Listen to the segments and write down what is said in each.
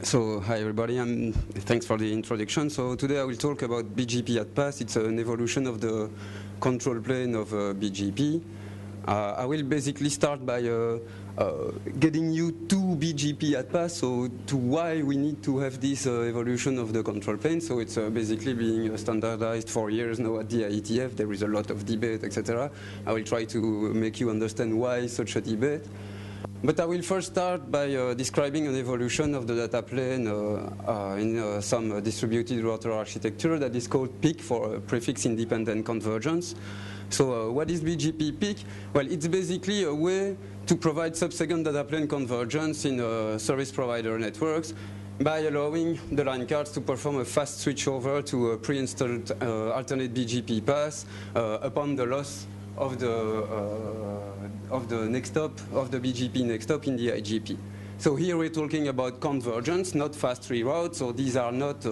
So hi everybody, thanks for the introduction. So today I will talk about BGP at pass. It's an evolution of the control plane of BGP. I will basically start by getting you to BGP at pass, so to why we need to have this evolution of the control plane. So it's basically being standardized for years now at the IETF. There is a lot of debate, etc. I will try to make you understand why such a debate. But I will first start by describing an evolution of the data plane in some distributed router architecture that is called PIC, for prefix-independent convergence. So what is BGP PIC? Well, it's basically a way to provide sub-second data plane convergence in service provider networks by allowing the line cards to perform a fast switchover to a pre-installed alternate BGP path upon the loss of the next hop, of the BGP next hop in the IGP. So here we're talking about convergence, not fast reroute. So these are not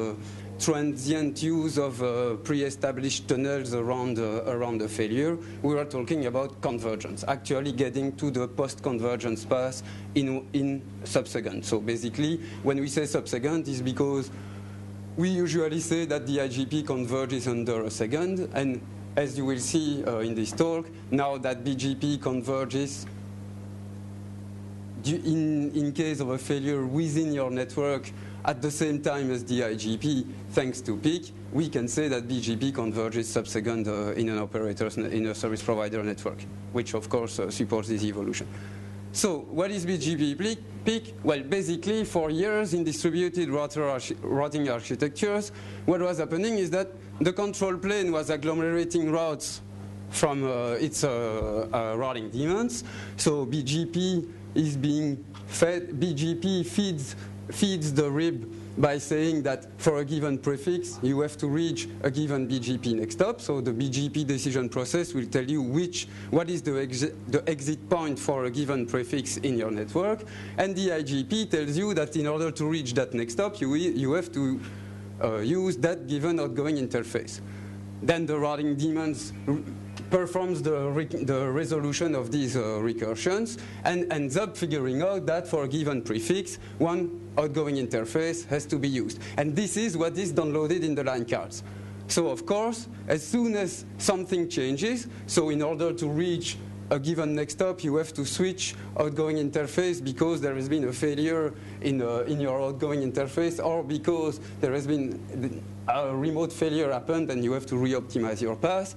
transient use of pre-established tunnels around the failure. We are talking about convergence, actually getting to the post-convergence path in sub-second. So basically, when we say sub-second, it's because we usually say that the IGP converges under a second, and as you will see in this talk, now that BGP converges in case of a failure within your network at the same time as the IGP, thanks to PIC, we can say that BGP converges sub-second in a service provider network, which of course supports this evolution. So what is BGP PIC? Well, basically for years in distributed routing architectures, what was happening is that the control plane was agglomerating routes from its routing daemons. So BGP is being fed, BGP feeds the RIB by saying that for a given prefix, you have to reach a given BGP next hop. So the BGP decision process will tell you what is the exit point for a given prefix in your network. And the IGP tells you that in order to reach that next hop, you have to use that given outgoing interface. Then the routing daemons performs the resolution of these recursions and ends up figuring out that for a given prefix, one outgoing interface has to be used. And this is what is downloaded in the line cards. So of course, as soon as something changes, so in order to reach a given next hop, you have to switch outgoing interface because there has been a failure in your outgoing interface, or because there has been a remote failure happened and you have to re-optimize your path.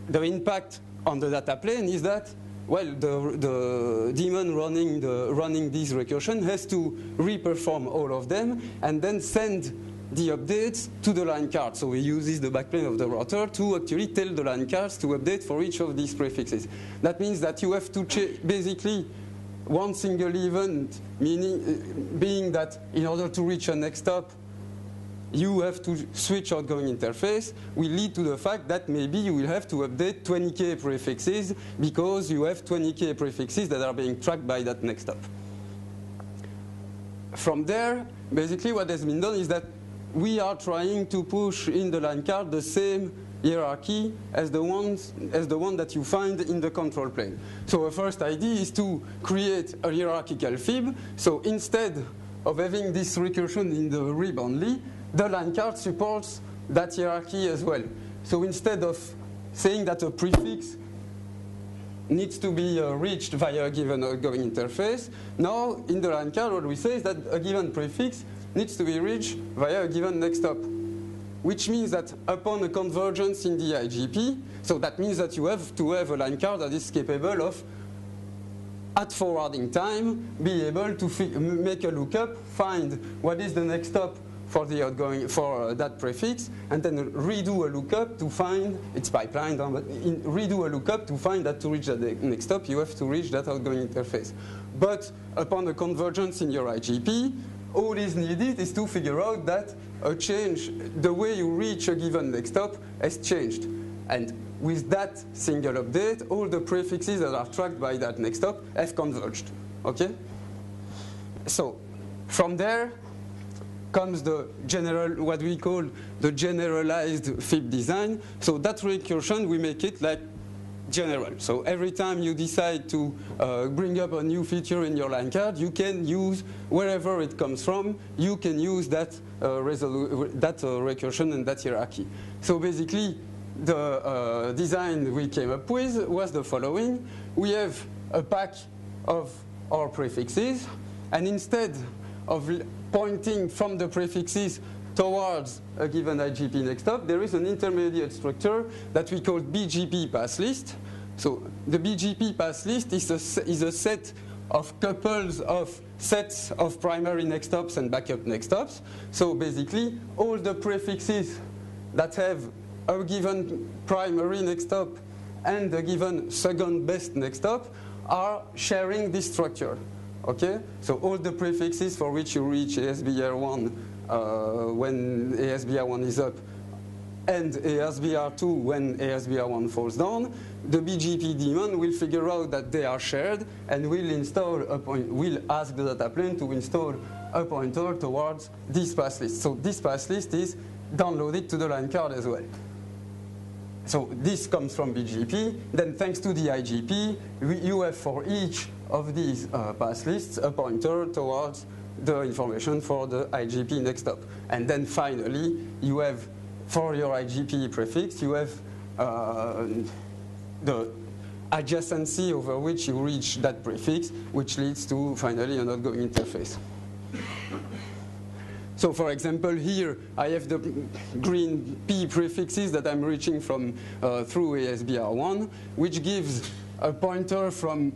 The impact on the data plane is that, well, the daemon running this recursion has to re-perform all of them and then send the updates to the line card. So it uses the backplane of the router to actually tell the line cards to update for each of these prefixes. That means that you have to basically one single event, meaning being that in order to reach a next hop, you have to switch outgoing interface, will lead to the fact that maybe you will have to update 20K prefixes because you have 20K prefixes that are being tracked by that next hop. From there, basically what has been done is that we are trying to push in the line card the same hierarchy as the one that you find in the control plane. So a first idea is to create a hierarchical fib. So instead of having this recursion in the RIB only, the line card supports that hierarchy as well. So instead of saying that a prefix needs to be reached via a given outgoing interface, now in the line card what we say is that a given prefix needs to be reached via a given next hop, which means that upon a convergence in the IGP, so that means that you have to have a line card that is capable of, at forwarding time, be able to make a lookup, find what is the next hop for the outgoing that prefix, and then redo a lookup to find it's pipeline. But redo a lookup to find that to reach the next hop, you have to reach that outgoing interface. But upon a convergence in your IGP, all is needed is to figure out that a change, the way you reach a given next hop, has changed. And with that single update, all the prefixes that are tracked by that next hop have converged. Okay? So from there comes the general, what we call the generalized fib design. So that recursion, we make it like general. So every time you decide to bring up a new feature in your line card, you can use, wherever it comes from, you can use that, recursion and that hierarchy. So basically, the design we came up with was the following. We have a pack of our prefixes, and instead of pointing from the prefixes towards a given IGP next up, there is an intermediate structure that we call BGP pass list. So the BGP pass list is a set of couples of sets of primary next stops and backup next stops. So basically, all the prefixes that have a given primary next stop and a given second best next stop are sharing this structure. Okay? So all the prefixes for which you reach ASBR1 when ASBR1 is up, and ASBR2 when ASBR1 falls down, the BGP daemon will figure out that they are shared and will ask the data plane to install a pointer towards this pass list. So this pass list is downloaded to the line card as well. So this comes from BGP. Then thanks to the IGP, you have for each of these pass lists a pointer towards the information for the IGP next up. And then finally, you have, for your IGP prefix, you have the adjacency over which you reach that prefix, which leads to, finally, an outgoing interface. So for example, here I have the green P prefixes that I'm reaching from through ASBR1, which gives a pointer from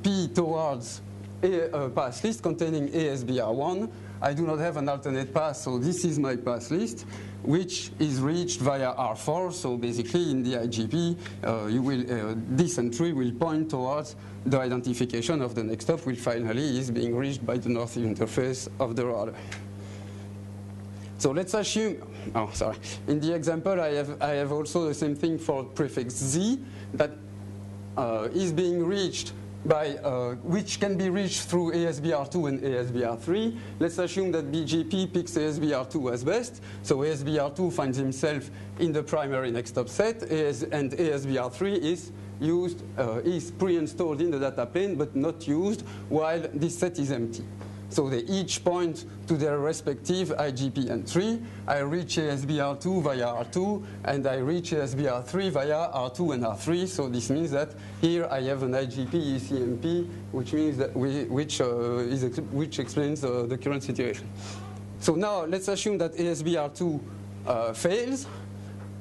P towards a pass list containing ASBR1. I do not have an alternate pass, so this is my pass list, which is reached via R4. So basically, in the IGP, this entry will point towards the identification of the next stop, which finally is being reached by the north interface of the router. So let's assume, in the example, I have also the same thing for prefix Z that is being reached by, which can be reached through ASBR2 and ASBR3. Let's assume that BGP picks ASBR2 as best. So ASBR2 finds himself in the primary next stop set, and ASBR3 is used, is pre-installed in the data plane, but not used while this set is empty. So they each point to their respective IGP entry. I reach ASBR2 via R2, and I reach ASBR3 via R2 and R3. So this means that here I have an IGP ECMP, which means that which explains the current situation. So now let's assume that ASBR2 fails.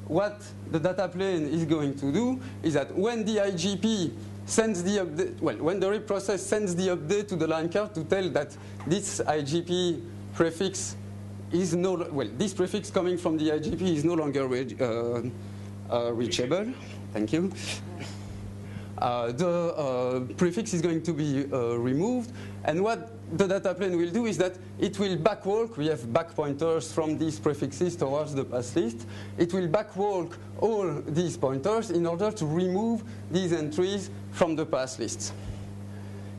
What the data plane is going to do is that when the IGP sends the update, well, when the RIP process sends the update to the line card to tell that this IGP prefix is this prefix coming from the IGP is no longer reachable. Thank you. The prefix is going to be removed, and what the data plane will do is that it will backwalk. We have back pointers from these prefixes towards the pass list. It will backwalk all these pointers in order to remove these entries from the pass lists.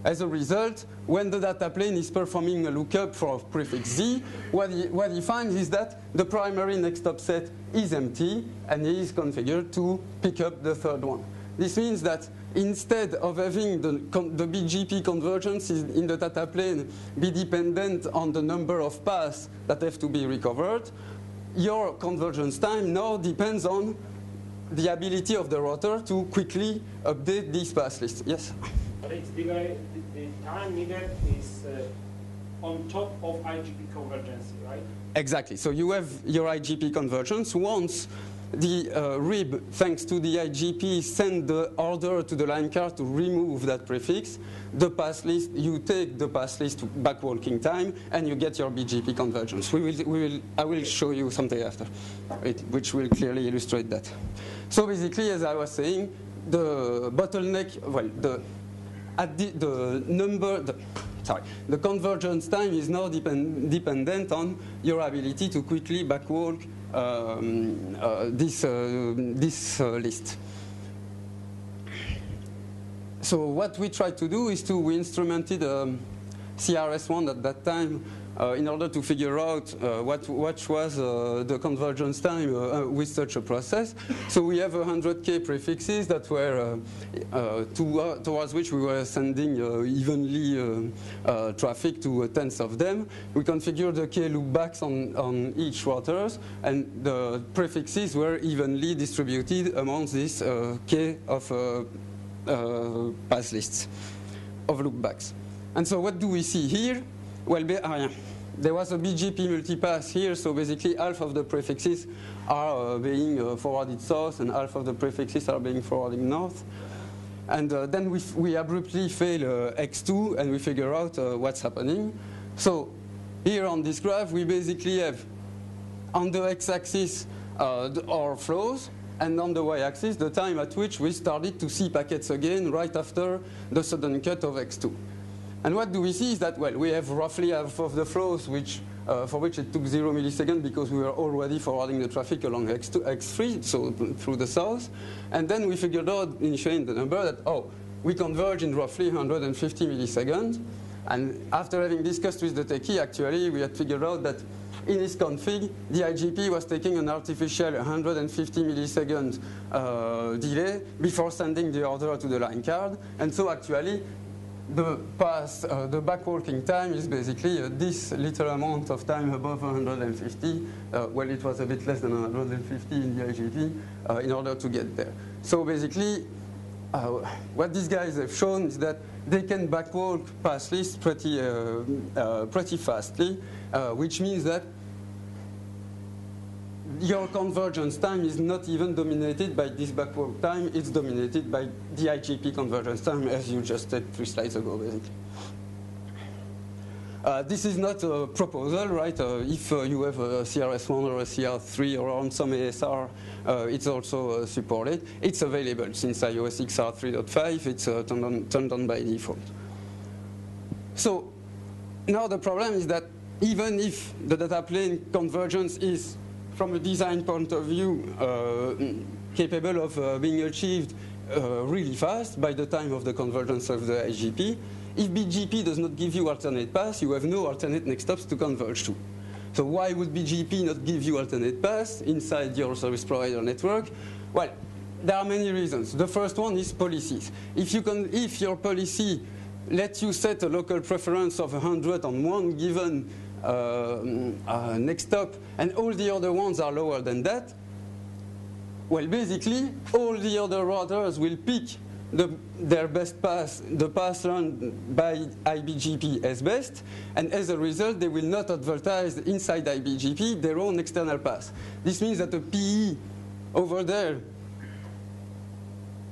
As a result, when the data plane is performing a lookup for prefix Z, what he finds is that the primary next stop set is empty, and he is configured to pick up the third one. This means that instead of having the BGP convergence in the data plane be dependent on the number of paths that have to be recovered, your convergence time now depends on the ability of the router to quickly update this path list. Yes? But it's the time needed is on top of IGP convergence, right? Exactly. So you have your IGP convergence. Once the RIB, thanks to the IGP, send the order to the line card to remove that prefix, the pass list, you take the pass list backwalking time, and you get your BGP convergence. I will show you something after, which will clearly illustrate that. So basically, as I was saying, the bottleneck, well, the convergence time is now dependent on your ability to quickly backwalk this list. So what we tried to do is we instrumented CRS1 at that time in order to figure out what was the convergence time with such a process. So we have 100K prefixes that were towards which we were sending evenly traffic to tens of them. We configured the K loopbacks on each routers, and the prefixes were evenly distributed amongst this K of pass lists of loopbacks. And so what do we see here? Well, there was a BGP multipass here, so basically half of the prefixes are being forwarded south and half of the prefixes are being forwarded north. And then we abruptly fail X2 and we figure out what's happening. So here on this graph, we basically have on the x-axis our flows, and on the y-axis the time at which we started to see packets again right after the sudden cut of X2. And what do we see is that, well, we have roughly half of the flows for which it took 0 milliseconds because we were already forwarding the traffic along X2, X3, so through the south. And then we figured out, initially in the number, that, oh, we converge in roughly 150 milliseconds. And after having discussed with the techie, actually, we had figured out that in this config, the IGP was taking an artificial 150 milliseconds delay before sending the order to the line card. And so actually, the backwalking time is basically this little amount of time above 150. Well, it was a bit less than 150 in the IGP in order to get there. So basically, what these guys have shown is that they can backwalk pass lists pretty fastly, which means that your convergence time is not even dominated by this backwalk time, it's dominated by the IGP convergence time, as you just said 3 slides ago, basically. This is not a proposal, right? If you have a CRS1 or a CR3 or on some ASR, it's also supported. It's available since iOS XR 3.5, it's turned on by default. So now the problem is that even if the data plane convergence is, from a design point of view, capable of being achieved really fast by the time of the convergence of the IGP, if BGP does not give you alternate paths, you have no alternate next stops to converge to. So why would BGP not give you alternate paths inside your service provider network? Well, there are many reasons. The first one is policies. If your policy lets you set a local preference of 100 on one given next stop, and all the other ones are lower than that, well, basically, all the other routers will pick their best path, the path run by IBGP as best, and as a result, they will not advertise inside IBGP their own external path. This means that a PE over there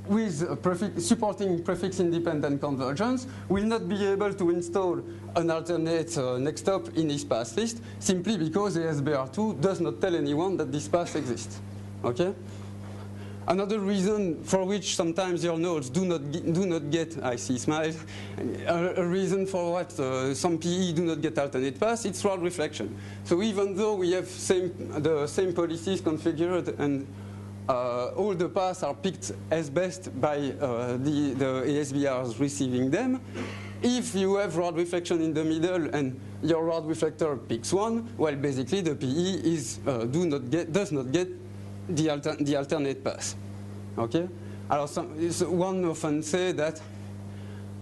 with supporting prefix-independent convergence will not be able to install an alternate next stop in his path list simply because ASBR2 does not tell anyone that this path exists. Okay? Another reason for which sometimes your nodes do not get, I see smiles, a reason for what some PE do not get alternate paths, it's route reflection. So even though we have the same policies configured and all the paths are picked as best by the ASBRs receiving them, if you have route reflection in the middle and your route reflector picks one, well, basically the PE does not get the alternate path. Okay? One often say that,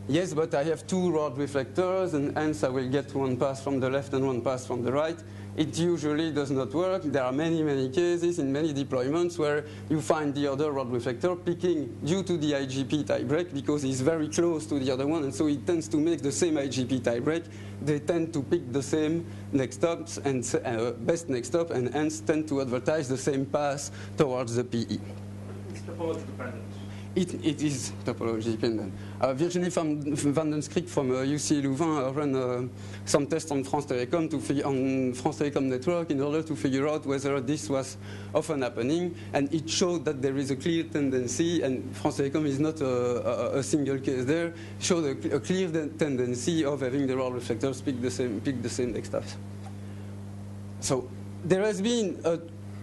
yes, but I have 2 route reflectors and hence I will get one path from the left and one path from the right. It usually does not work. There are many, many cases in many deployments where you find the other route reflector picking due to the IGP tiebreak because it's very close to the other one, and so it tends to make the same IGP tiebreak. They tend to pick the same next stops and best next stop, and hence tend to advertise the same path towards the PE. It's topology dependent. It is topology dependent. Virginie van den Schrik from UC Louvain ran some tests on France Telecom network in order to figure out whether this was often happening, and it showed that there is a clear tendency, and France Telecom is not a single case there, showed a clear tendency of having the route reflectors pick the same next stops. So there has been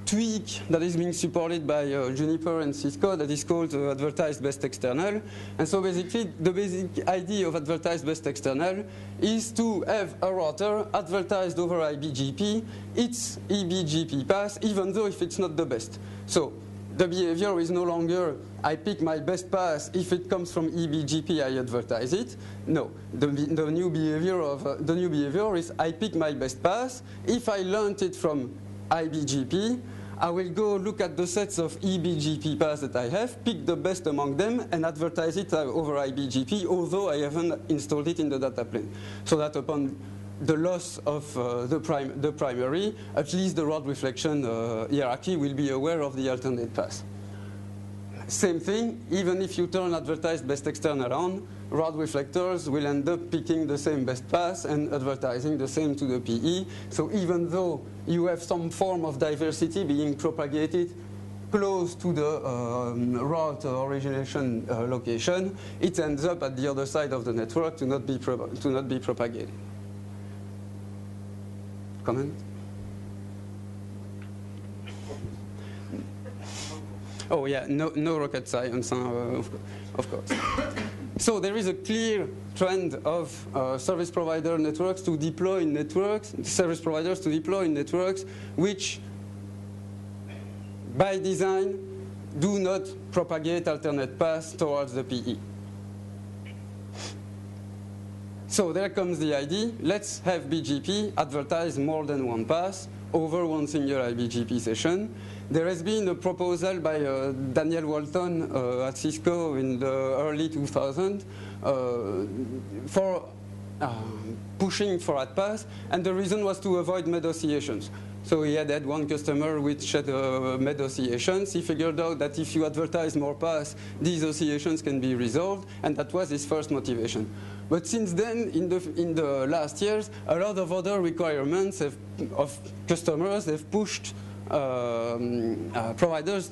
tweak that is being supported by Juniper and Cisco that is called advertised best external. And so basically the basic idea of advertised best external is to have a router advertised over IBGP its eBGP path, even though if it's not the best. So the behavior is no longer I pick my best path, if it comes from eBGP I advertise it. No, the new behavior is I pick my best path. If I learned it from IBGP, I will go look at the sets of eBGP paths that I have, pick the best among them, and advertise it over IBGP, although I haven't installed it in the data plane. So that upon the loss of the primary, at least the route reflection hierarchy will be aware of the alternate path. Same thing, even if you turn advertised best external on, route reflectors will end up picking the same best path and advertising the same to the PE. So even though you have some form of diversity being propagated close to the route origination location, it ends up at the other side of the network to not be propagated. Comment? Oh yeah, no rocket science, of course. So there is a clear trend of service provider networks to deploy networks, service providers to deploy networks which, by design, do not propagate alternate paths towards the PE. So there comes the idea, let's have BGP advertise more than one path over one single IBGP session. There has been a proposal by Daniel Walton at Cisco in the early 2000s for pushing for that path, and the reason was to avoid med oscillations. So he had one customer which had med oscillations. He figured out that if you advertise more paths, these oscillations can be resolved, and that was his first motivation. But since then, in the last years, a lot of other requirements of customers have pushed providers,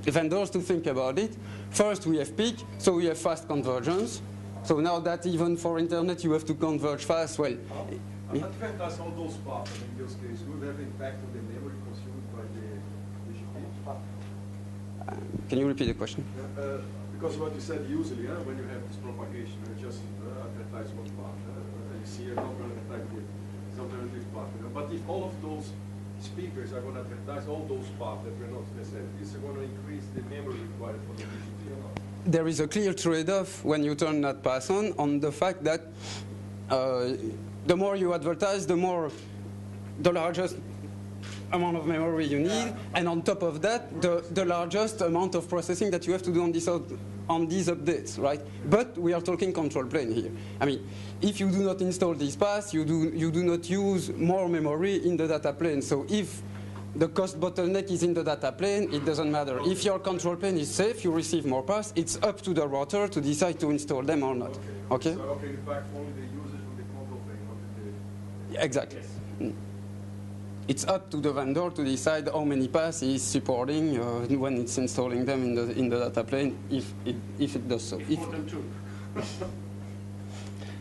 vendors to think about it. First, we have peak, so we have fast convergence. So now that even for internet you have to converge fast, well. Advertise all those paths in those cases would have impact on the memory consumed by the BGP. Can you repeat the question? Because what you said usually, when you have this propagation, you just advertise one path. You see a number of alternative path. But if all of those speakers are going to advertise all those paths that were not necessary, is it going to increase the memory required for the BGP or not? There is a clear trade-off when you turn that path on the fact that the more you advertise, the largest amount of memory you need, and on top of that, the largest amount of processing that you have to do on these updates, right? But we are talking control plane here. I mean, if you do not install these paths, you do not use more memory in the data plane. So if the cost bottleneck is in the data plane, it doesn't matter. If your control plane is safe, you receive more paths. It's up to the router to decide to install them or not. Okay? So, okay, in fact, only the usage of the control plane, not the... Exactly. Yes. It's up to the vendor to decide how many paths he is supporting when it's installing them in the data plane, if it does so. More than two.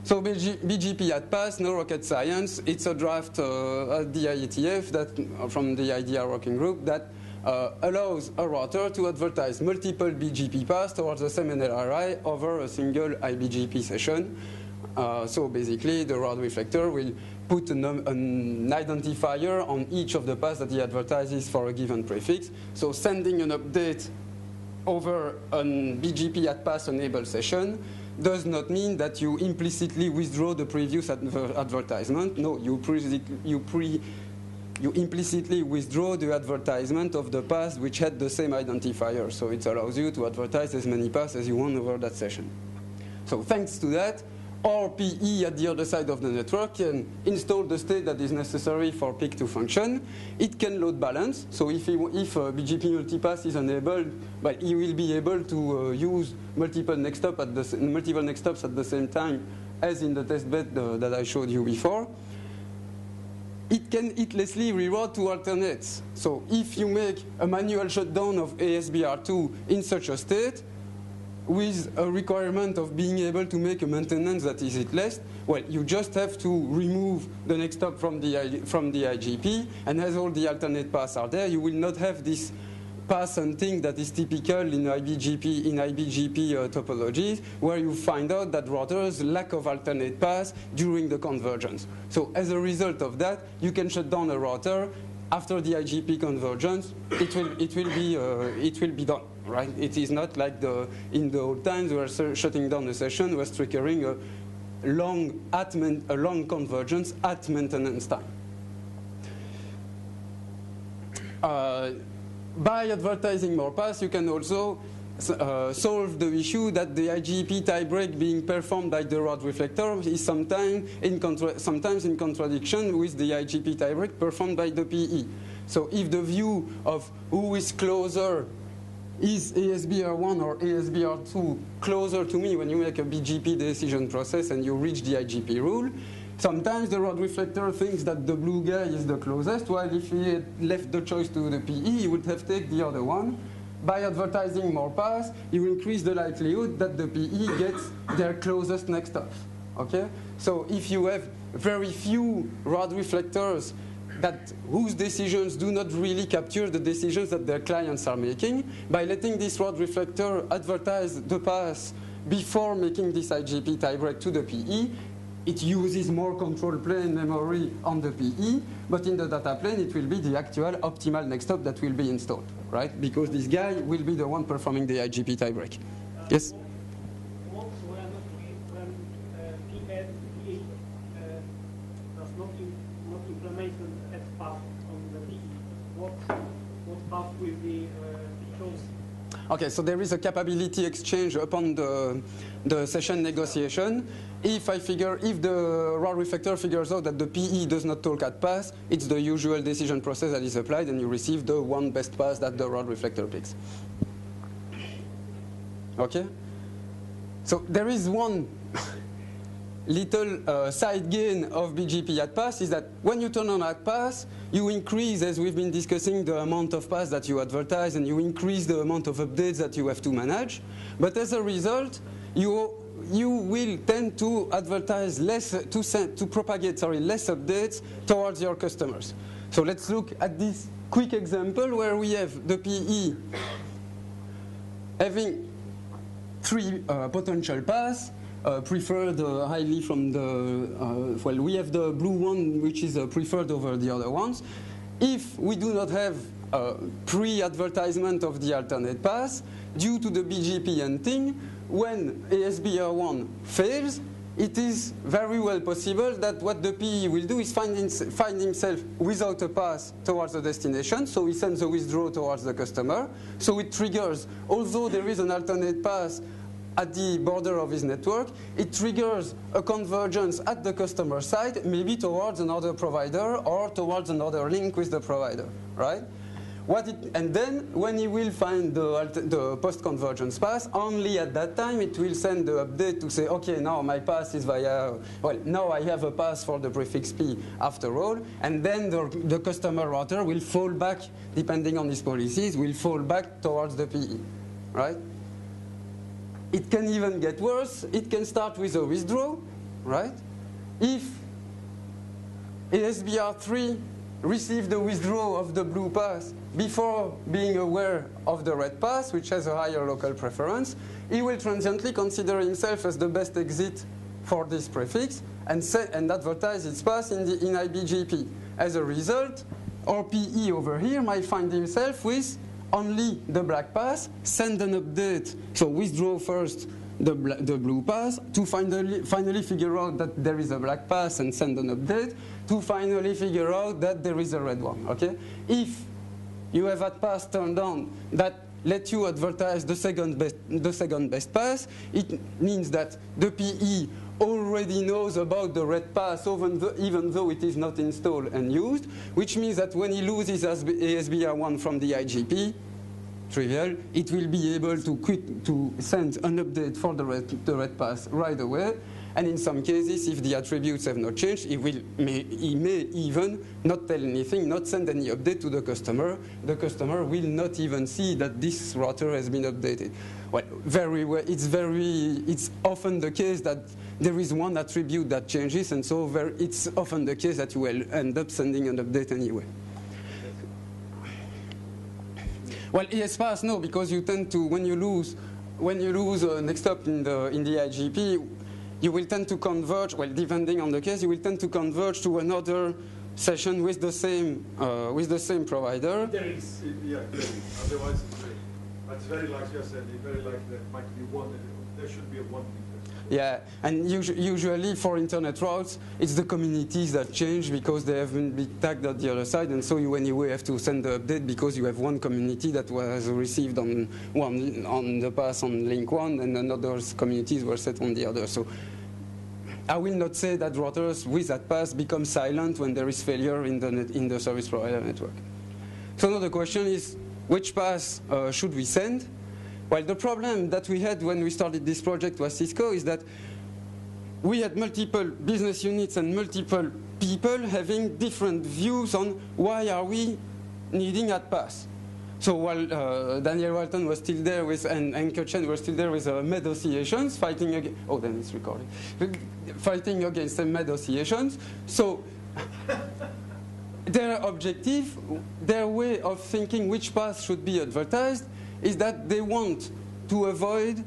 So BGP at pass, no rocket science. It's a draft at the IETF from the IDR working group that allows a router to advertise multiple BGP paths towards the same NLRI over a single IBGP session. So basically, the route reflector will put an identifier on each of the paths that he advertises for a given prefix. So sending an update over a BGP at pass enabled session does not mean that you implicitly withdraw the previous advertisement. No, you implicitly withdraw the advertisement of the path which had the same identifier. So it allows you to advertise as many paths as you want over that session. So thanks to that, our PE at the other side of the network can install the state that is necessary for PIC to function. It can load balance. So if BGP multipath is enabled, but he will be able to use multiple next stops at the same time as in the testbed that I showed you before. It can hitlessly reroute to alternates. So if you make a manual shutdown of ASBR2 in such a state, with a requirement of being able to make a maintenance that is hitless, well, you just have to remove the next stop from the IGP, and as all the alternate paths are there, you will not have this path hunting that is typical in IBGP topologies, where you find out that routers lack of alternate paths during the convergence. So as a result of that, you can shut down a router. After the IGP convergence, it will be done, right? It is not like in the old times where shutting down a session was triggering a long convergence at maintenance time. By advertising more paths, you can also solve the issue that the IGP tiebreak being performed by the rod reflector is sometimes in contradiction with the IGP tiebreak performed by the PE. So if the view of who is closer is ASBR1 or ASBR2 closer to me when you make a BGP decision process and you reach the IGP rule, sometimes the rod reflector thinks that the blue guy is the closest, while if he had left the choice to the PE, he would have taken the other one. By advertising more paths, you increase the likelihood that the PE gets their closest next stop. Okay? So if you have very few rod reflectors whose decisions do not really capture the decisions that their clients are making, by letting this rod reflector advertise the path before making this IGP tiebreak to the PE, it uses more control plane memory on the PE, but in the data plane it will be the actual optimal next stop that will be installed, right? Because this guy will be the one performing the IGP tiebreak. Yes? What when PE does not implement an path on the PE? What path will be chosen? Okay, so there is a capability exchange upon the session negotiation. If the rod reflector figures out that the PE does not talk at path, it's the usual decision process that is applied, and you receive the one best path that the rod reflector picks. Okay? So there is one little side gain of BGP at path is that when you turn on at path, you increase, as we've been discussing, the amount of paths that you advertise, and you increase the amount of updates that you have to manage. But as a result, you will tend to advertise less, to propagate less updates towards your customers. So let's look at this quick example where we have the PE having three potential paths. Preferred highly from the, well, we have the blue one, which is preferred over the other ones. If we do not have pre-advertisement of the alternate path, due to the BGP hunting, when ASBR1 fails, it is very well possible that what the PE will do is find himself without a path towards the destination, so he sends a withdraw towards the customer. So it triggers, although there is an alternate path at the border of his network, it triggers a convergence at the customer side, maybe towards another provider or towards another link with the provider, right? And then when he will find the post-convergence path, only at that time it will send the update to say, okay, now my path is via, well, now I have a path for the prefix P after all, and then the customer router will fall back, depending on his policies, will fall back towards the PE, right? It can even get worse. It can start with a withdraw, right? If ASBR3 received the withdrawal of the blue path before being aware of the red path, which has a higher local preference, he will transiently consider himself as the best exit for this prefix and advertise its path in IBGP. As a result, our PE over here might find himself with only the black path, send an update, so withdraw first the blue path, to finally figure out that there is a black path and send an update, to finally figure out that there is a red one, okay? If you have that path turned on that let you advertise the second best path, it means that the PE already knows about the red path even though it is not installed and used, which means that when he loses ASBR1 from the IGP, trivial, it will be able to send an update for the red path right away, And in some cases, if the attributes have not changed, he may even not tell anything, not send any update to the customer. The customer will not even see that this router has been updated. Well, it's often the case that there is one attribute that changes, and so it's often the case that you will end up sending an update anyway. Well, ESPass, no, because you tend to, when you lose next up in the IGP, you will tend to converge, well, depending on the case, you will tend to converge to another session with the same provider. There is. Yeah, otherwise it's very like you said, very like there might be one, there should be a one defect. Yeah, and usually for internet routes, it's the communities that change because they haven't been tagged at the other side, and so you anyway have to send the update because you have one community that was received on the pass on link 1, and another communities were set on the other. So I will not say that routers with that pass become silent when there is failure in the service provider network. So now the question is, which pass should we send? Well, the problem that we had when we started this project was Cisco is that we had multiple business units and multiple people having different views on why are we needing that pass. So while Daniel Walton was still there with, and Anke Chen were still there with MED oscillations, fighting against, oh, then it's recording, fighting against the MED oscillations. So their objective, their way of thinking which path should be advertised is that they want to avoid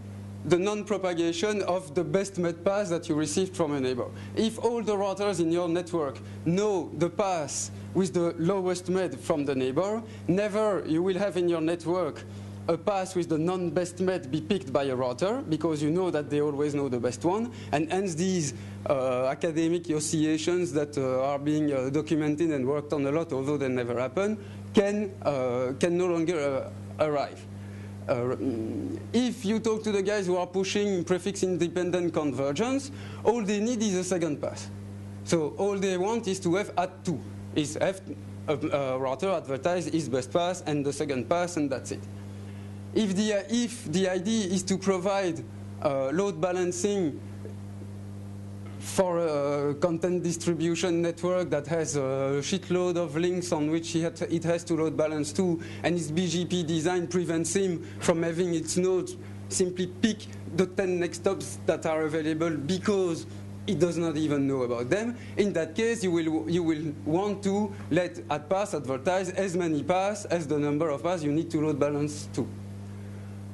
the non-propagation of the best MED path that you received from a neighbor. If all the routers in your network know the path with the lowest MED from the neighbor, never you will have in your network a path with the non-best MED be picked by a router, because you know that they always know the best one, and hence these academic oscillations that are being documented and worked on a lot, although they never happen, can no longer arrive. If you talk to the guys who are pushing prefix-independent convergence, all they need is a second pass. So all they want is to have at 2, is have a router advertise his best pass and the second pass, and that's it. If the idea is to provide load balancing for a content distribution network that has a shitload of links on which it has to load balance to, and its BGP design prevents him from having its nodes simply pick the 10 next stops that are available because he does not even know about them. In that case, you will want to let at pass advertise as many pass as the number of pass you need to load balance to.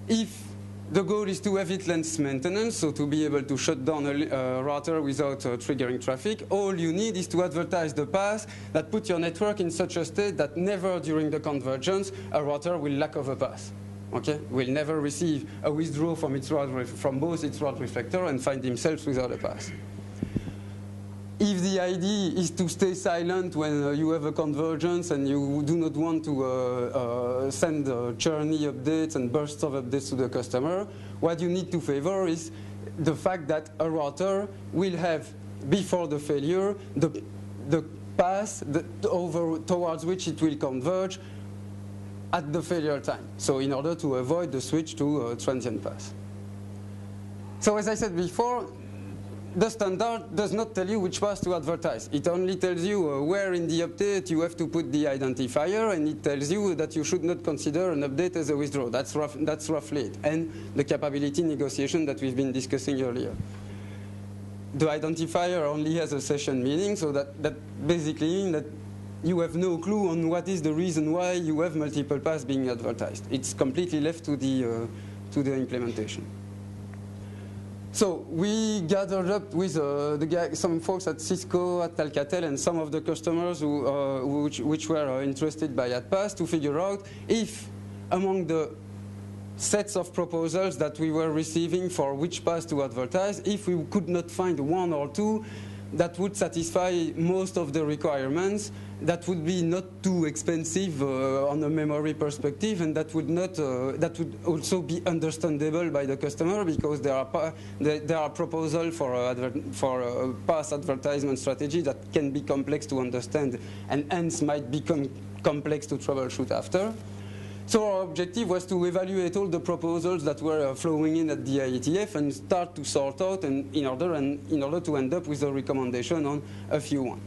If the goal is to have it length maintenance, so to be able to shut down a router without triggering traffic, all you need is to advertise the path that put your network in such a state that never during the convergence a router will lack of a path. Okay? Will never receive a withdrawal from from both its route reflector and find himself without a path. If the idea is to stay silent when you have a convergence and you do not want to send churny updates and bursts of updates to the customer, what you need to favor is the fact that a router will have, before the failure, the path towards which it will converge at the failure time. So in order to avoid the switch to transient path. So as I said before, the standard does not tell you which path to advertise. It only tells you where in the update you have to put the identifier, and it tells you that you should not consider an update as a withdrawal. That's roughly it. And the capability negotiation that we've been discussing earlier. The identifier only has a session meaning, so that basically means that you have no clue on what is the reason why you have multiple paths being advertised. It's completely left to the implementation. So we gathered up with some folks at Cisco, at Alcatel, and some of the customers which were interested by AdPass to figure out if among the sets of proposals that we were receiving for which path to advertise, if we could not find one or two that would satisfy most of the requirements, that would be not too expensive on a memory perspective, and that would also be understandable by the customer, because there are proposals for a path advertisement strategy that can be complex to understand and hence might become complex to troubleshoot after. So our objective was to evaluate all the proposals that were flowing in at the IETF and start to sort out in order to end up with a recommendation on a few ones.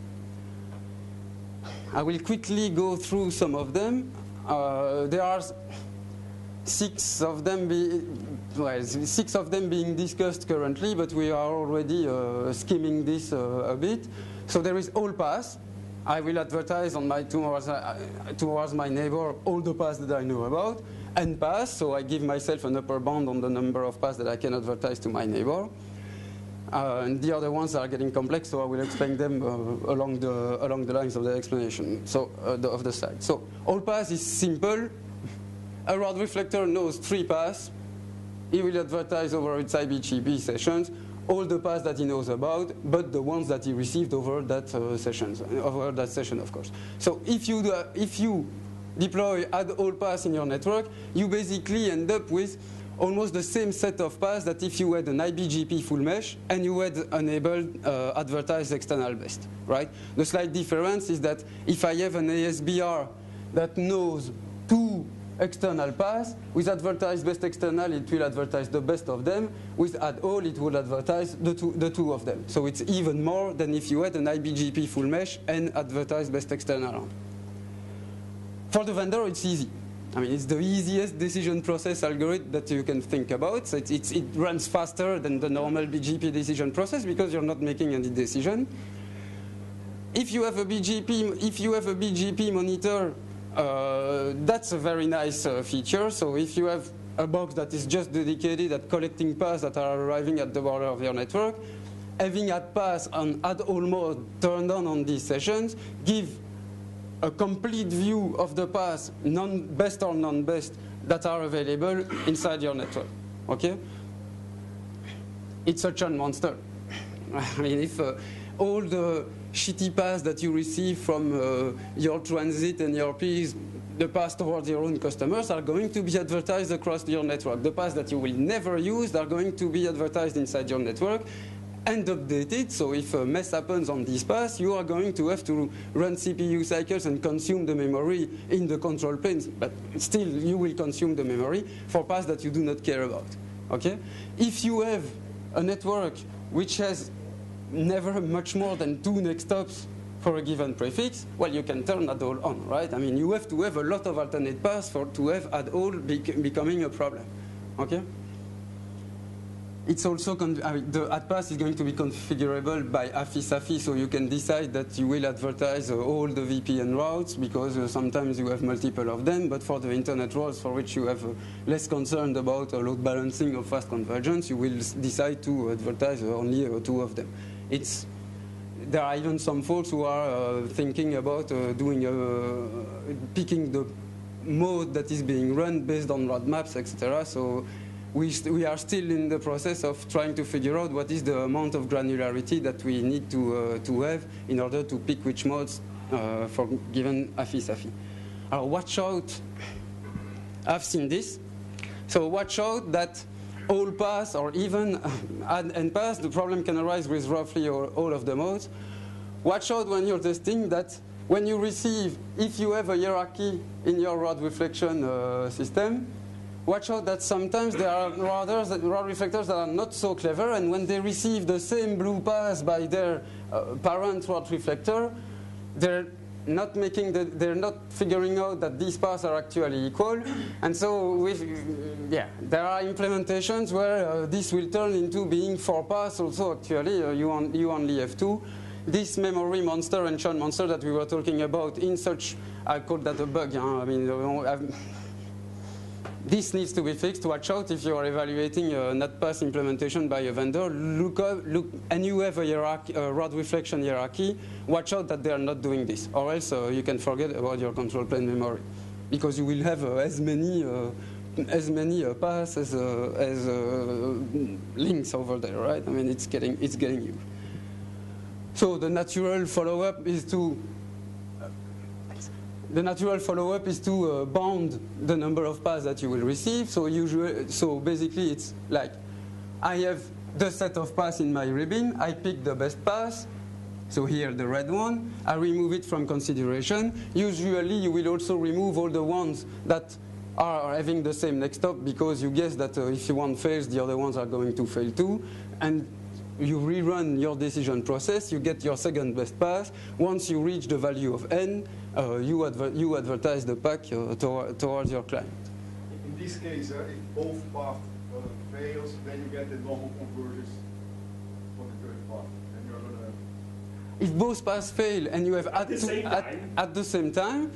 I will quickly go through some of them. There are six of them being discussed currently, but we are already skimming this a bit. So there is all pass. I will advertise on my towards my neighbor all the paths that I know about. N pass, so I give myself an upper bound on the number of paths that I can advertise to my neighbor. And the other ones are getting complex, so I will explain them along the lines of the explanation. So of the slide. So all pass is simple. A rod reflector knows 3 paths. He will advertise over its IBGP sessions all the paths that he knows about, but the ones that he received over that session, of course. So if you deploy add all paths in your network, you basically end up with almost the same set of paths that if you had an IBGP full mesh and you had enabled advertised external best, right? The slight difference is that if I have an ASBR that knows 2 external paths, with advertised best external it will advertise the best of them, with add all it will advertise the two of them. So it's even more than if you had an IBGP full mesh and advertised best external. For the vendor it's easy. I mean, it's the easiest decision process algorithm that you can think about. So it runs faster than the normal BGP decision process because you're not making any decision. If you have a BGP monitor, that's a very nice feature. So if you have a box that is just dedicated at collecting paths that are arriving at the border of your network, having add pass on add all mode turned on these sessions give a complete view of the paths, best or non-best, that are available inside your network. Okay? It's a churn monster. I mean, if all the shitty paths that you receive from your transit and your peers, the paths towards your own customers, are going to be advertised across your network. The paths that you will never use are going to be advertised inside your network and updated. So if a mess happens on these paths, you are going to have to run CPU cycles and consume the memory in the control planes. But still, you will consume the memory for paths that you do not care about. Okay? If you have a network which has never much more than 2 next stops for a given prefix, well, you can turn add all on, right? I mean, you have to have a lot of alternate paths to have add all becoming a problem. Okay? It's also, the add pass is going to be configurable by AFI-SAFI, so you can decide that you will advertise all the VPN routes because sometimes you have multiple of them, but for the internet routes for which you have less concerned about load balancing or fast convergence, you will decide to advertise only 2 of them. There are even some folks who are thinking about picking the mode that is being run based on roadmaps, etc. So we are still in the process of trying to figure out what is the amount of granularity that we need to have in order to pick which modes for given AFI-SAFI. Watch out, I've seen this. So watch out that all paths or even add and pass, the problem can arise with roughly all of the modes. Watch out when you're testing that when you receive, if you have a hierarchy in your rod reflection system, watch out that sometimes there are rod reflectors that are not so clever, and when they receive the same blue pass by their parent rod reflector, they're not figuring out that these paths are actually equal. And so there are implementations where this will turn into being 4 paths also. Actually, you only have 2. This memory monster and churn monster that we were talking about in such, I call that a bug. I mean, this needs to be fixed. Watch out if you are evaluating a NatPass implementation by a vendor. Look, and you have a rod reflection hierarchy. Watch out that they are not doing this, or else you can forget about your control plane memory, because you will have as many paths as links over there, right? I mean, it's getting you. So the natural follow-up is to. The natural follow-up is to bound the number of paths that you will receive. So basically, it's like I have the set of paths in my ribbon. I pick the best path. So here, the red one. I remove it from consideration. Usually, you will also remove all the ones that are having the same next stop because you guess that if one fails, the other ones are going to fail too. And you rerun your decision process, you get your second best pass. Once you reach the value of n, you advertise the pack towards your client. In this case, if both paths fails, then you get the normal convergence for the third path. And you're gonna. If both paths fail and you have at the same time,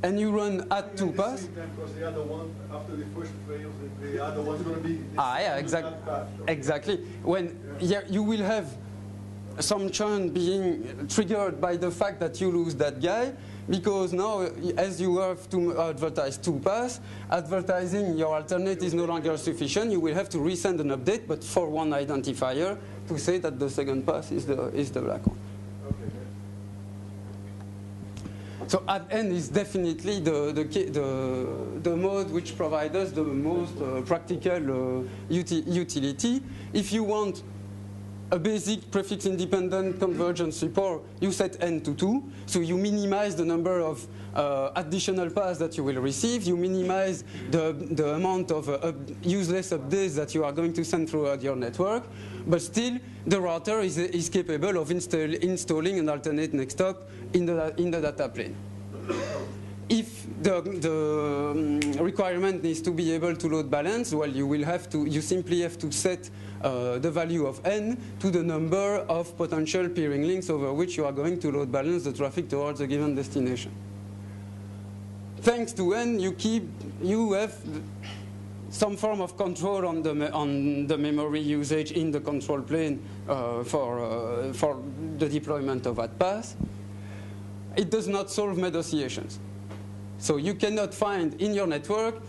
and you run at two paths. Because the other one, after the first fails, the other one's going to be. Yeah, exactly. When you will have some churn being triggered by the fact that you lose that guy, because now, as you have to advertise two paths, advertising your alternate is no longer sufficient. You will have to resend an update, but for one identifier, to say that the second path is the black one. So add n is definitely the mode which provides us the most practical utility. If you want a basic prefix-independent convergence report, you set n to 2, so you minimize the number of additional paths that you will receive, you minimize the amount of useless updates that you are going to send throughout your network, but still the router is capable of installing an alternate next stop in the data plane. If the requirement is to be able to load balance, well, you simply have to set the value of n to the number of potential peering links over which you are going to load balance the traffic towards a given destination. Thanks to n, you have some form of control on the memory usage in the control plane for the deployment of that path. It does not solve med oscillations. So you cannot find in your network,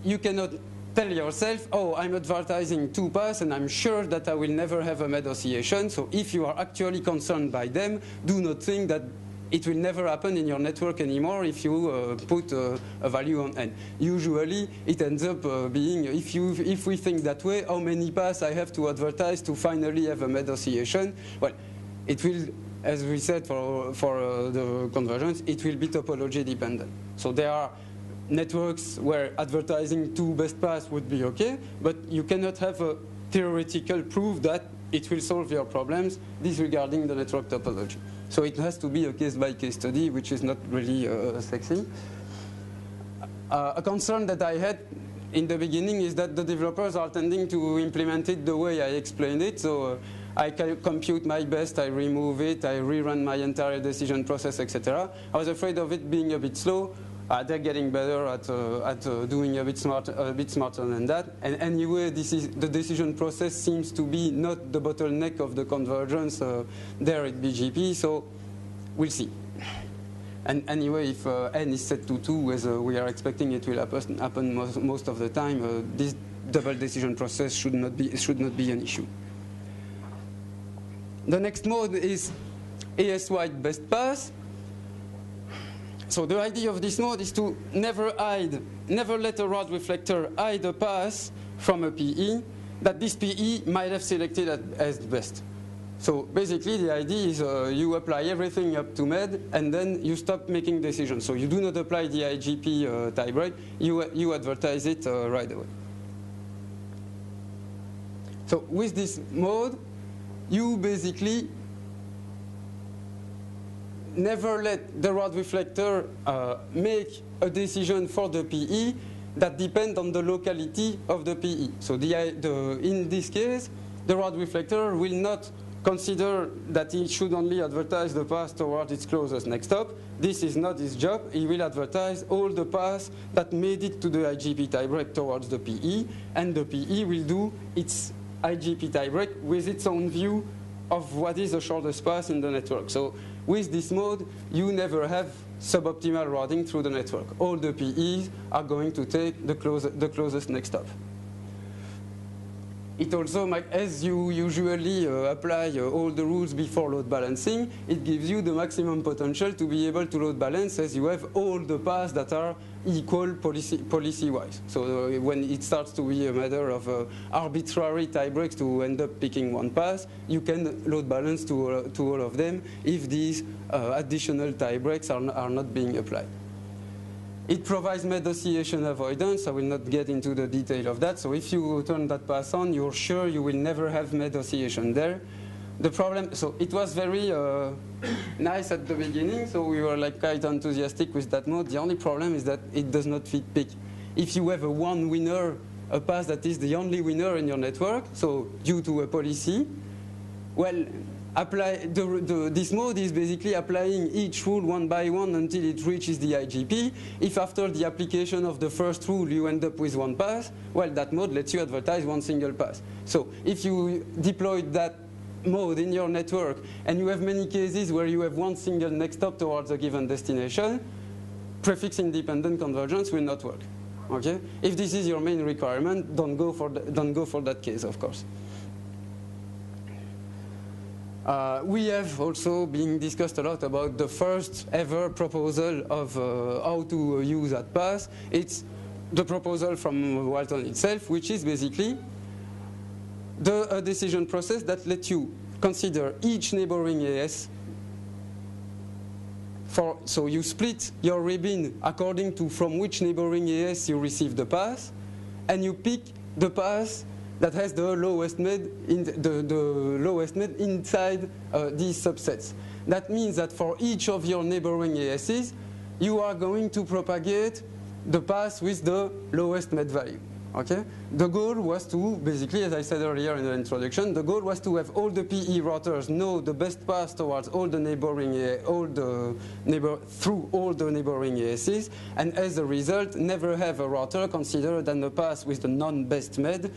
you cannot tell yourself, oh, I'm advertising two paths and I'm sure that I will never have a med oscillation. So if you are actually concerned by them, do not think that it will never happen in your network anymore if you put a value on n. Usually it ends up being, if we think that way, how many paths I have to advertise to finally have a med oscillation? Well, it will, as we said for the convergence, it will be topology dependent. So there are networks where advertising two best paths would be okay, but you cannot have a theoretical proof that it will solve your problems disregarding the network topology. So it has to be a case-by-case study, which is not really sexy. A concern that I had in the beginning is that the developers are tending to implement it the way I explained it. So I compute my best, I remove it, I rerun my entire decision process, etc. I was afraid of it being a bit slow. They're getting better at doing a bit smarter than that. And anyway, the decision process seems to be not the bottleneck of the convergence there at BGP. So we'll see. And anyway, if n is set to 2, as we are expecting it will happen most of the time, this double decision process should not be an issue. The next mode is AS-wide best path. So the idea of this mode is to never let a rod reflector hide a path from a PE that this PE might have selected as best. So basically the idea is you apply everything up to med and then you stop making decisions. So you do not apply the IGP tiebreak, you advertise it right away. So with this mode, you basically never let the rod reflector make a decision for the PE that depends on the locality of the PE. So in this case, the rod reflector will not consider that it should only advertise the path towards its closest next stop. This is not his job. He will advertise all the paths that made it to the IGP tiebreak towards the PE, and the PE will do its IGP tiebreak with its own view of what is the shortest path in the network. So with this mode, you never have suboptimal routing through the network. All the PEs are going to take the closest next stop. It also, as you usually apply all the rules before load balancing, it gives you the maximum potential to be able to load balance as you have all the paths that are equal policy-wise. So when it starts to be a matter of arbitrary tiebreaks to end up picking one path, you can load balance to all of them if these additional tiebreaks are not being applied. It provides med oscillation avoidance. I will not get into the detail of that. So if you turn that pass on, you're sure you will never have med oscillation there. The problem, so it was very nice at the beginning, so we were like quite enthusiastic with that mode. The only problem is that it does not fit peak. If you have a one winner, a pass that is the only winner in your network, so due to a policy, well, this mode is basically applying each rule one by one until it reaches the IGP. If after the application of the first rule you end up with one pass, well, that mode lets you advertise one single pass. So if you deployed that mode in your network and you have many cases where you have one single next stop towards a given destination, prefix independent convergence will not work. Okay? If this is your main requirement, don't go for that case, of course. We have also been discussed a lot about the first ever proposal of how to use that pass. It's the proposal from Walton itself, which is basically a decision process that lets you consider each neighboring AS. So you split your ribbon according to from which neighboring AS you receive the pass, and you pick the pass that has the lowest med inside these subsets. That means that for each of your neighboring ASs, you are going to propagate the pass with the lowest med value. Okay? The goal was to, basically, as I said earlier in the introduction, the goal was to have all the PE routers know the best path towards all the neighboring, through all the neighboring ASs, and as a result, never have a router considered than a path with the non-best med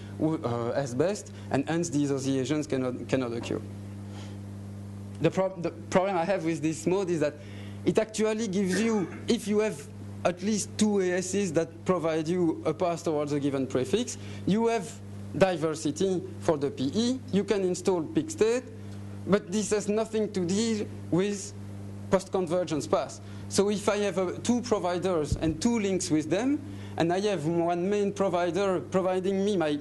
as best, and hence these oscillations cannot occur. The problem I have with this mode is that it actually gives you, if you have at least two ASs that provide you a path towards a given prefix, you have diversity for the PE, you can install peak state, but this has nothing to do with post-convergence path. So if I have two providers and two links with them, and I have one main provider providing me my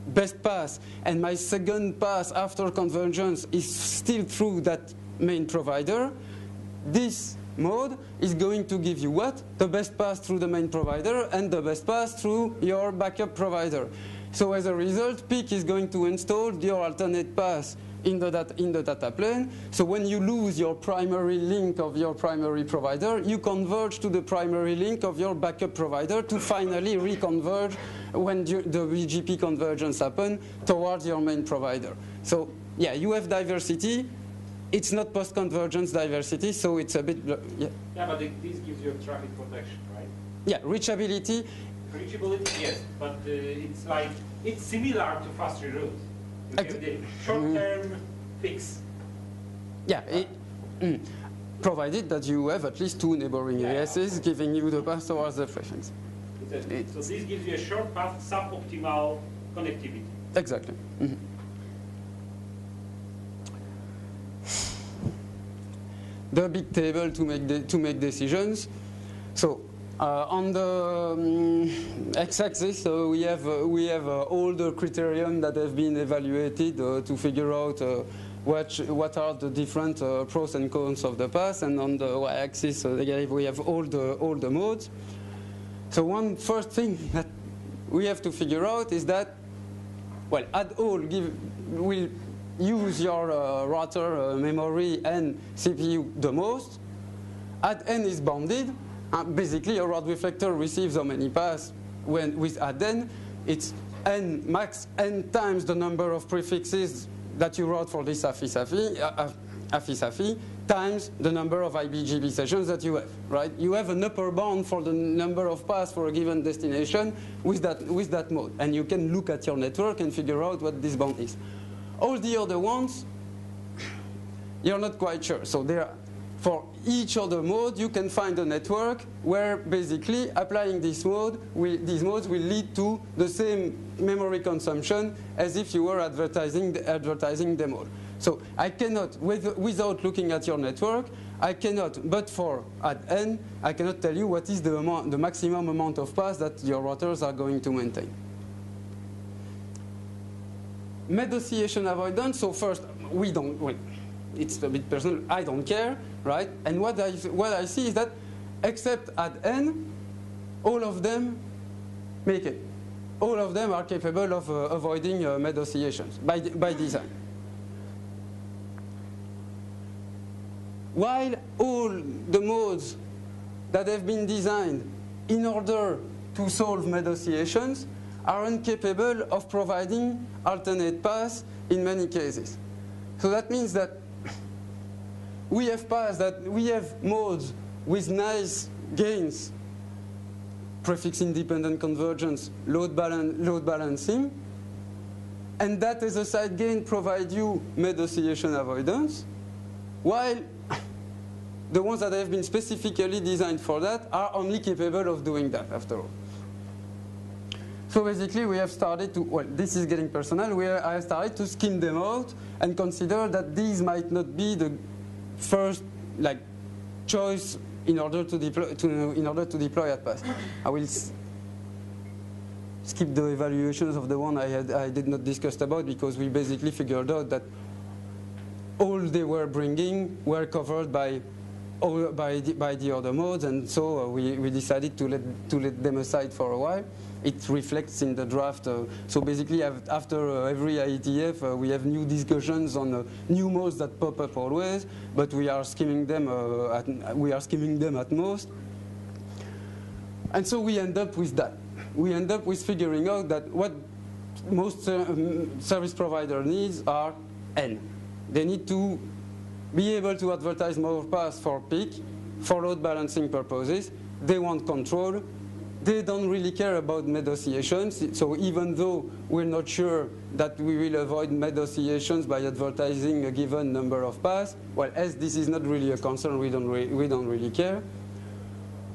best path, and my second path after convergence is still through that main provider, this mode is going to give you what? The best path through the main provider and the best path through your backup provider. So as a result, peak is going to install your alternate path in the data plane. So when you lose your primary link of your primary provider, you converge to the primary link of your backup provider to finally reconverge when the BGP convergence happens towards your main provider. So yeah, you have diversity. It's not post-convergence diversity, so it's a bit... Yeah, but this gives you traffic protection, right? Yeah, reachability. Reachability, yes, but it's like, it's similar to fast reroute. You have the short-term fix. Yeah, provided that you have at least two neighboring ASs giving you the path towards the prefix. So this gives you a short path, suboptimal connectivity. Exactly. Mm-hmm. The big table to make decisions. So on the x-axis, we have all the criteria that have been evaluated to figure out what are the different pros and cons of the path, and on the y-axis, we have all the modes. So one first thing that we have to figure out is that, well, add all will use your router memory and CPU the most. Add n is bounded. Basically, a route reflector receives how many paths with add n. It's n max n times the number of prefixes that you wrote for this AFI times the number of IBGP sessions that you have, right? You have an upper bound for the number of paths for a given destination with that mode. And you can look at your network and figure out what this bound is. All the other ones, you're not quite sure. So for each other mode, you can find a network where basically applying these modes will lead to the same memory consumption as if you were advertising the mode. So I cannot, without looking at your network, but for add n, I cannot tell you what is the maximum amount of paths that your routers are going to maintain. Med oscillation avoidance, so first, it's a bit personal, I don't care, right? And what I see is that except add n, all of them make it. All of them are capable of avoiding med oscillations by design. While all the modes that have been designed in order to solve med oscillations are incapable of providing alternate paths in many cases. So that means that we have modes with nice gains, prefix-independent convergence, load balancing, and that as a side gain provide you med oscillation avoidance, while the ones that have been specifically designed for that are only capable of doing that after all. So basically we have started to, well, this is getting personal, I have started to skim them out and consider that these might not be the first choice in order to deploy at pass. I will skip the evaluations of the one I did not discuss about, because we basically figured out that all they were bringing were covered by the other modes, and so we decided to let them aside for a while. It reflects in the draft. So basically, after every IETF, we have new discussions on new modes that pop up always, but we are skimming them. At most, and so we end up with that. We end up with figuring out that what most service provider needs are N. They need to be able to advertise more paths for peak, for load balancing purposes. They want control. They don't really care about med oscillations. So even though we're not sure that we will avoid med oscillations by advertising a given number of paths, well, as this is not really a concern, we don't really care.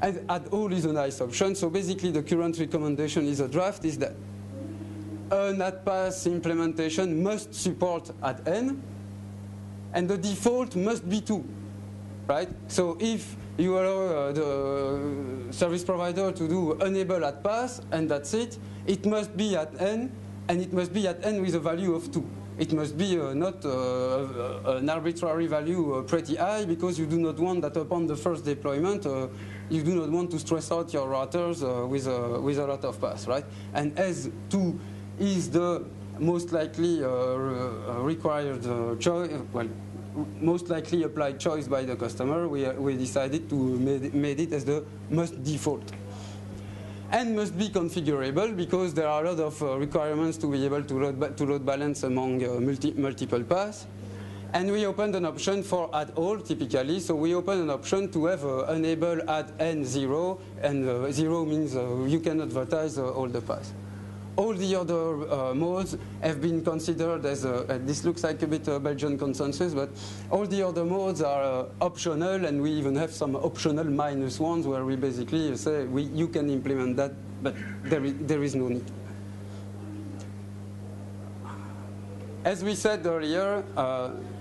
And add all is a nice option. So basically the current recommendation is a draft is that an at-pass implementation must support at N, and the default must be 2, right? So if you allow the service provider to do enable at pass, and that's it, it must be at N, and it must be at N with a value of 2. It must be not an arbitrary value pretty high, because you do not want that upon the first deployment, you do not want to stress out your routers with a lot of paths, right? And as 2 is the most likely required choice, well, most likely applied choice by the customer, we decided to made it as the must default. And must be configurable, because there are a lot of requirements to be able to load balance among multiple paths. And we opened an option for add all typically. So we opened an option to have enable add N0, and 0 means you can advertise all the paths. All the other modes have been considered as, this looks like a bit Belgian consensus, but all the other modes are optional, and we even have some optional -1s where we basically say you can implement that, but there is no need. As we said earlier,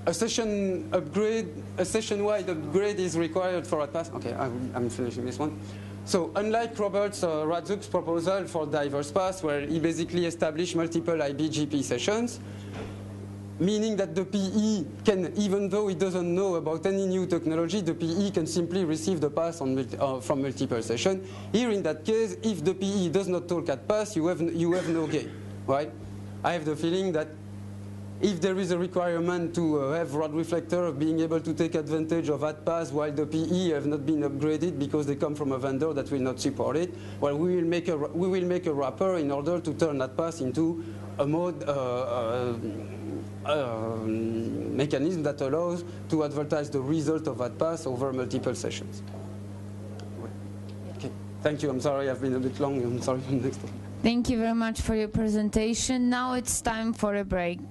a session-wide upgrade is required for a task. Okay, I'm finishing this one. So unlike Robert Radzuk's proposal for diverse paths, where he basically established multiple IBGP sessions, meaning that the PE can, even though it doesn't know about any new technology, the PE can simply receive the path from multiple sessions. Here in that case, if the PE does not talk at path, you have no gain, right? I have the feeling that if there is a requirement to have rod reflector being able to take advantage of that path while the PE have not been upgraded because they come from a vendor that will not support it, well, we will make a wrapper in order to turn that path into a mode mechanism that allows to advertise the result of that path over multiple sessions. Okay, thank you. I'm sorry I've been a bit long. I'm sorry for the next one. Thank you very much for your presentation. Now it's time for a break.